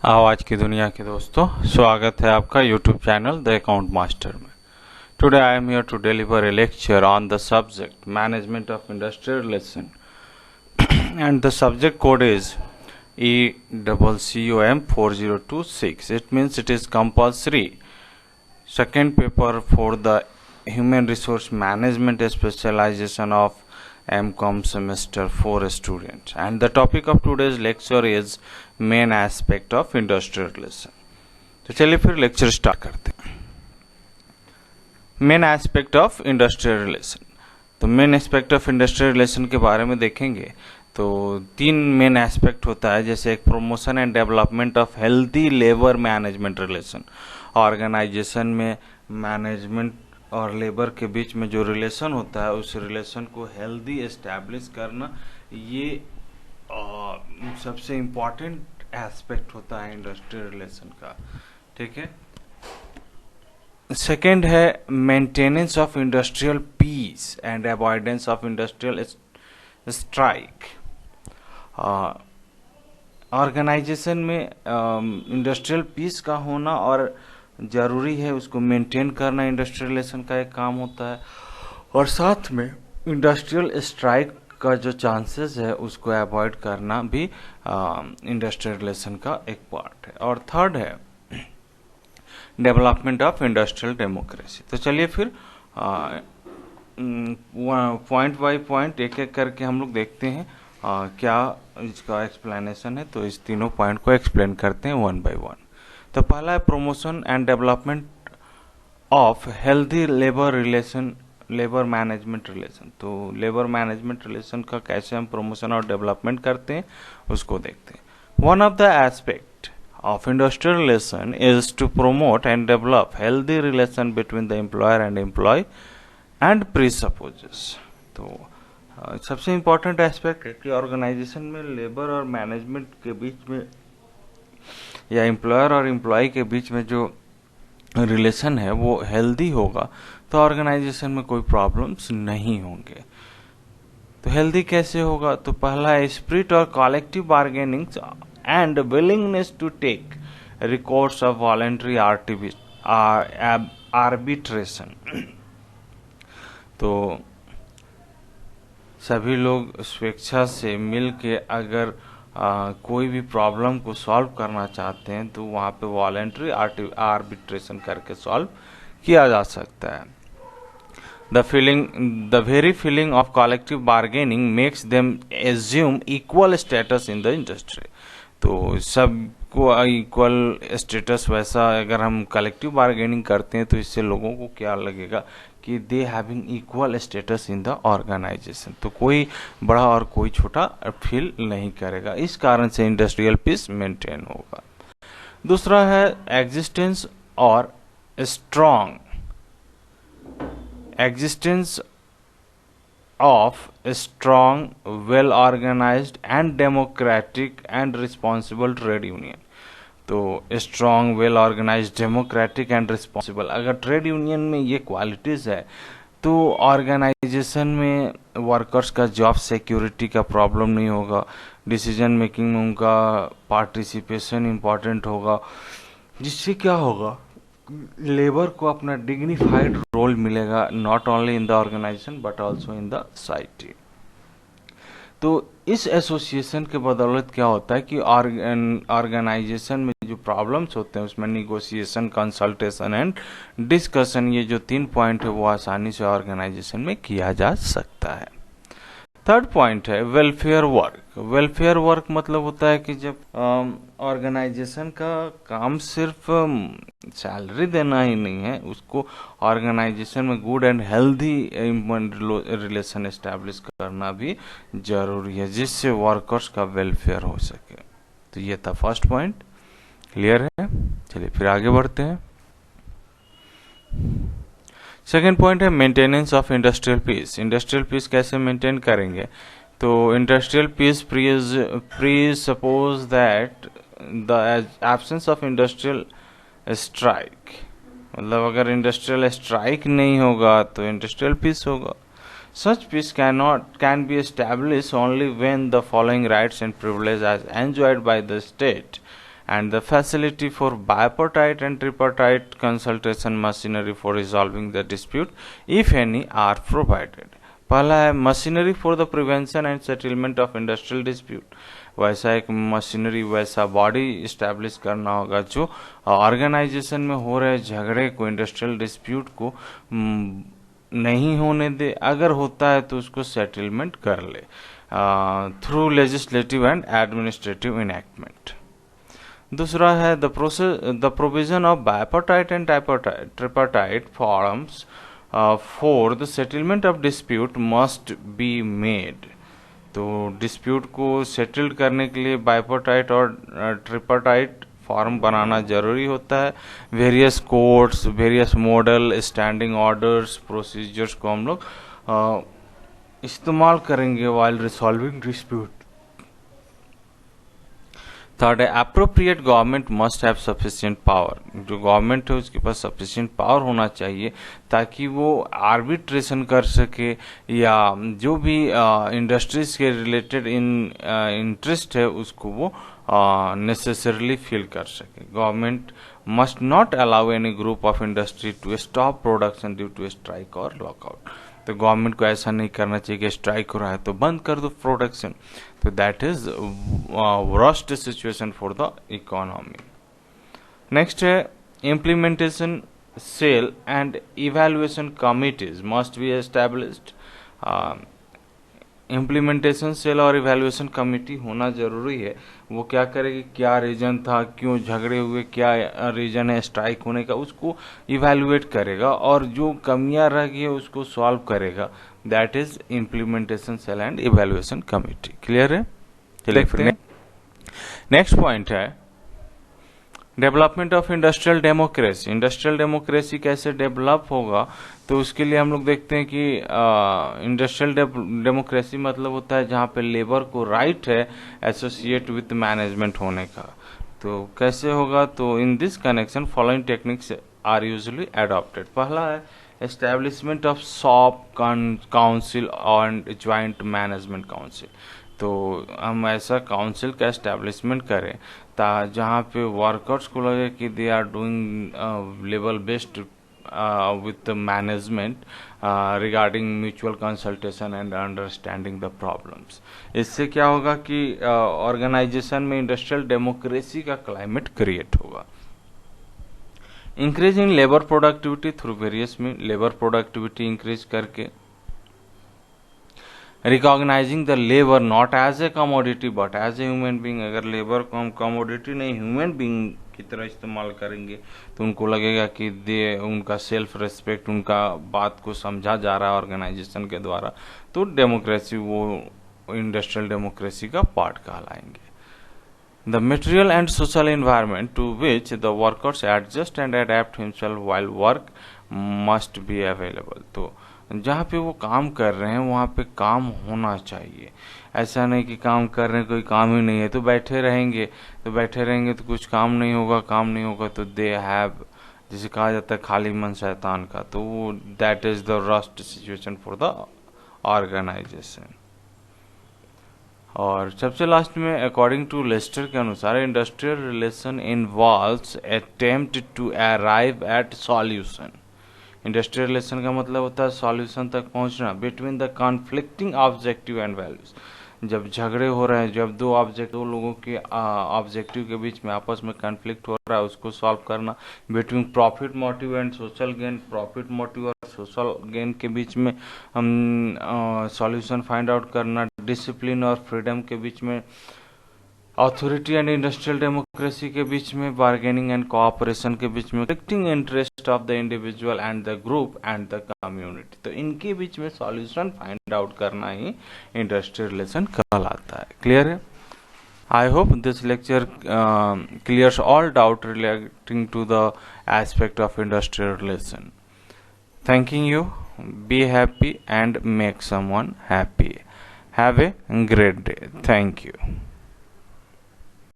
आज की दुनिया के दोस्तों, स्वागत है आपका YouTube channel the account master में। Today I am here to deliver a lecture on the subject management of industrial relation and the subject code is ECCOM 4026. It means it is compulsory second paper for the human resource management specialization of MCOM semester 4 students, and the topic of today's lecture is main aspect of industrial relation. तो चलिए फिर lecture start करते हैं। Main aspect of industrial relation. तो main aspect of industrial relation के बारे में देखेंगे तो तीन मेन एस्पेक्ट होता है, जैसे एक promotion and development of healthy labour management relation. Organisation में मैनेजमेंट और लेबर के बीच में जो रिलेशन होता है उस रिलेशन को हेल्दी एस्टैब्लिश करना, ये सबसे इम्पॉर्टेंट एस्पेक्ट होता है इंडस्ट्रियल रिलेशन का। ठीक है। सेकेंड है maintenance of industrial peace and avoidance of industrial strike. Organisation में इंडस्ट्रियल पीस का होना और जरूरी है, उसको मेंटेन करना इंडस्ट्रियल रिलेशन का एक काम होता है, और साथ में इंडस्ट्रियल स्ट्राइक का जो चांसेस है उसको अवॉइड करना भी इंडस्ट्रियल रिलेशन का एक पार्ट है। और थर्ड है डेवलपमेंट ऑफ इंडस्ट्रियल डेमोक्रेसी। तो चलिए फिर पॉइंट बाय पॉइंट एक एक करके हम लोग देखते हैं क्या इसका एक्सप्लेनेशन है। तो इस तीनों पॉइंट को एक्सप्लेन करते हैं वन बाय वन। तो पहला है promotion and development of healthy labour relation, labour management relation. तो लेबर मैनेजमेंट रिलेशन का कैसे हम प्रमोशन और डेवलपमेंट करते हैं उसको देखते हैं। One of the aspect of industrial relation is to promote and develop healthy relation between the employer and employee and presupposes। तो सबसे इम्पोर्टेंट एस्पेक्ट है कि ऑर्गेनाइजेशन में लेबर और मैनेजमेंट के बीच में या एम्प्लॉयर और एम्प्लॉय के बीच में जो रिलेशन है वो हेल्दी होगा तो ऑर्गेनाइजेशन में कोई प्रॉब्लम्स नहीं होंगे। तो हेल्दी कैसे होगा? तो पहला है स्पिरिट और collective bargaining and willingness to take recourse of voluntary arbitration। तो सभी लोग स्वेच्छा से मिल के अगर कोई भी प्रॉब्लम को सॉल्व करना चाहते हैं तो वहाँ पे वॉलंटरी आर्बिट्रेशन करके सॉल्व किया जा सकता है। The very feeling of collective bargaining makes them assume equal status in the industry। तो सबको इक्वल स्टेटस वैसा अगर हम कलेक्टिव बार्गेनिंग करते हैं तो इससे लोगों को क्या लगेगा कि they having equal status in the organisation. तो कोई बड़ा और कोई छोटा फील नहीं करेगा, इस कारण से इंडस्ट्रियल पीस मेंटेन होगा। दूसरा है एग्जिस्टेंस और strong existence of a strong, well organized and democratic and responsible trade union। तो strong, well organized, democratic and responsible, अगर ट्रेड यूनियन में ये क्वालिटीज है तो ऑर्गेनाइजेशन में वर्कर्स का जॉब सिक्योरिटी का प्रॉब्लम नहीं होगा, डिसीजन मेकिंग में उनका पार्टिसिपेशन इम्पॉर्टेंट होगा, जिससे क्या होगा लेबर को अपना डिग्निफाइड रोल मिलेगा, not only in the organisation but also in the society. तो इस एसोसिएशन के बदौलत क्या होता है कि ऑर्गेनाइजेशन में जो प्रॉब्लम्स होते हैं उसमें निगोशिएशन, कंसल्टेशन एंड डिस्कशन, ये जो तीन पॉइंट है वो आसानी से ऑर्गेनाइजेशन में किया जा सकता है। थर्ड पॉइंट है वेलफेयर वर्क। वेलफेयर वर्क मतलब होता है कि जब ऑर्गेनाइजेशन का काम सिर्फ सैलरी देना ही नहीं है, उसको ऑर्गेनाइजेशन में good and healthy relation establish करना भी जरूरी है, जिससे वर्कर्स का वेलफेयर हो सके। तो ये था फर्स्ट पॉइंट। क्लियर है? चलिए फिर आगे बढ़ते हैं। सेकेंड पॉइंट है maintenance of industrial peace. Industrial peace कैसे मेंटेन करेंगे? तो industrial peace presuppose that the absence of industrial strike. मतलब अगर इंडस्ट्रियल स्ट्राइक नहीं होगा तो इंडस्ट्रियल पीस होगा। Such peace can be establish only when the following rights and privilege as enjoyed by the state and the facility for bipartite and tripartite consultation machinery for resolving the dispute, if any, are provided. पहला है machinery for the prevention and settlement of industrial dispute. वैसा एक machinery, वैसा body establish करना होगा जो organisation में हो रहे झगड़े को, इंडस्ट्रियल डिस्प्यूट को नहीं होने दे, अगर होता है तो उसको सेटलमेंट कर ले through legislative and administrative enactment. दूसरा है the provision of bipartite and tripartite forums for the settlement of dispute must be made. तो डिस्प्यूट को सेटल्ड करने के लिए बाइपार्टाइट और ट्रिपार्टाइट फॉर्म बनाना जरूरी होता है। Various courts, various model, standing orders, procedures को हम लोग इस्तेमाल करेंगे वाइल रिसॉल्विंग डिस्प्यूट। थर्ड है appropriate government must have sufficient power. जो गवर्नमेंट है उसके पास सफिशिएंट पावर होना चाहिए ताकि वो आर्बिट्रेशन कर सके या जो भी इंडस्ट्रीज के रिलेटेड इंटरेस्ट है उसको वो नेसेसरली फील कर सके। Government must not allow any group of industry to stop production due to strike और लॉकआउट। तो गवर्नमेंट को ऐसा नहीं करना चाहिए कि स्ट्राइक हो रहा है तो बंद कर दो प्रोडक्शन। तो that is worst situation for the economy. Next है implementation cell and evaluation committees must be established. Implementation cell और इवैल्यूएशन कमिटी होना जरूरी है। वो क्या करेगी, क्या रीजन था, क्यों झगड़े हुए, क्या रीजन है स्ट्राइक होने का, उसको इवैल्यूएट करेगा और जो कमियां रह गई है उसको सॉल्व करेगा। That is implementation cell and evaluation committee. Clear है? चलिए नेक्स्ट पॉइंट है development of industrial democracy. Industrial democracy कैसे डेवलप होगा, तो उसके लिए हम लोग देखते हैं कि इंडस्ट्रियल डेमोक्रेसी मतलब होता है जहाँ पे लेबर को राइट है एसोसिएट विथ मैनेजमेंट होने का। तो कैसे होगा, तो in this connection following techniques are usually adopted. पहला है establishment of shop council and joint management council. तो हम ऐसा काउंसिल का एस्टेब्लिशमेंट करें जहाँ पे वर्कर्स को लगे कि they are doing level based with the management regarding mutual consultation and understanding the problems। इससे क्या होगा कि ऑर्गेनाइजेशन में इंडस्ट्रियल डेमोक्रेसी का क्लाइमेट क्रिएट होगा। Increase in labour productivity through various में लेबर प्रोडक्टिविटी इंक्रीज करके, recognising the labour not as a commodity but as a human being. अगर लेबर को हम कमोडिटी नहीं ह्यूमन बीइंग की तरह इस्तेमाल करेंगे तो उनको लगेगा कि उनका सेल्फ रिस्पेक्ट, उनका बात को समझा जा रहा है ऑर्गेनाइजेशन के द्वारा, तो डेमोक्रेसी वो इंडस्ट्रियल डेमोक्रेसी का पार्ट कहलाएंगे। The material and social environment to which the workers adjust and adapt himself while work must be available. तो जहाँ पे वो काम कर रहे हैं वहाँ पे काम होना चाहिए। ऐसा नहीं कि काम कर रहे हैं कोई काम ही नहीं है तो बैठे रहेंगे तो कुछ काम नहीं होगा तो दे हैव, जिसे कहा जाता है खाली मन शैतान का, तो वो that is the worst situation for the organisation. और सबसे लास्ट में अकॉर्डिंग टू लेस्टर के अनुसार industrial relation involves attempt to arrive at solution. Industrial relation का मतलब होता है सॉल्यूशन तक पहुंचना between the conflicting objective and values. जब झगड़े हो रहे हैं, जब दो लोगों के ऑब्जेक्टिव के बीच में आपस में कॉन्फ्लिक्ट हो रहा है, उसको सॉल्व करना between profit motive and social gain, profit motive और सोशल गेन के बीच में हम सॉल्यूशन फाइंड आउट करना, डिसिप्लिन और फ्रीडम के बीच में, अथॉरिटी एंड इंडस्ट्रियल डेमोक्रेसी के बीच में, बार्गेनिंग एंड कोऑपरेशन के बीच में, conflicting interest of the individual and the group and the community. तो इनके बीच में सॉल्यूशन फाइंड आउट करना ही इंडस्ट्रियल रिलेशन कहलाता है। क्लियर है? I hope this lecture clears all doubt relating to the aspect of industrial relation. Thanking you, be happy and make someone happy. Have a great day. Thank you.